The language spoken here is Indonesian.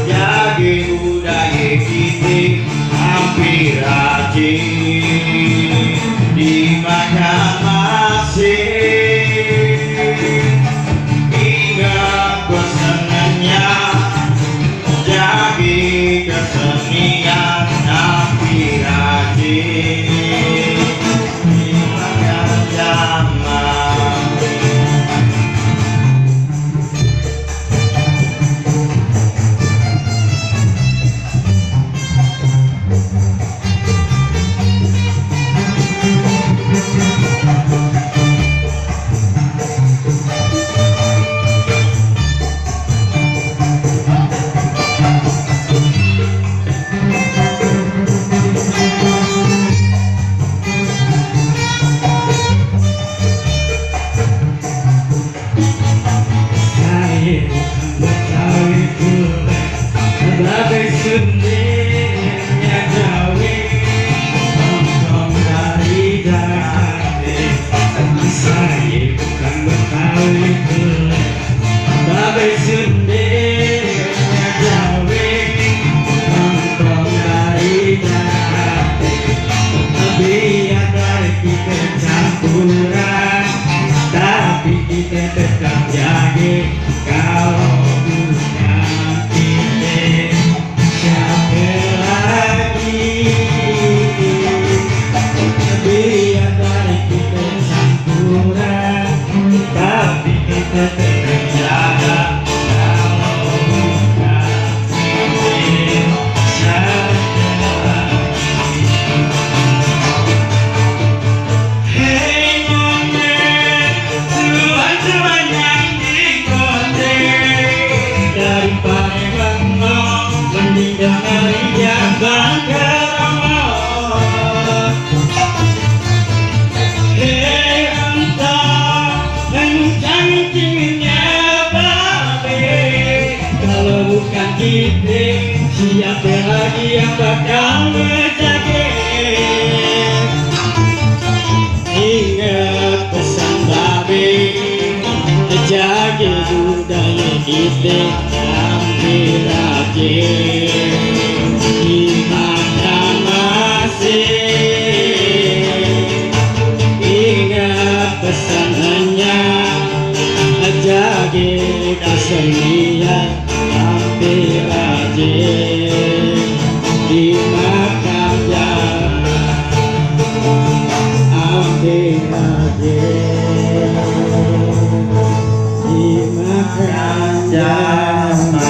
jage budaya kita hampir rajin di masing-masing. Ingat pesanannya, jage kesenian hampir rajin di makan zaman. Bagai sendirinya gawe nongkrong dari Jakarta. Saya bukan Betawi gelap, bagai sendirinya gawe nongkrong dari Jakarta. Biar dari kita campuran, tapi kita tetap jaga kalau punya tapi kita tetap jaga kalau bukan hey momen cuan-cuan yang di kote daripada bengong mending dengerin Jambang Keromong. Hey entah kencang dinginnya babe, kalau bukan kita siapa lagi yang bakal menjaga. Ingat pesan babe, jaga budaya kita hampir rajin di masing-masing. Ingat pesanannya, jaga kesenian hampir rajin di makam jalan hampir rajin di makam jalan.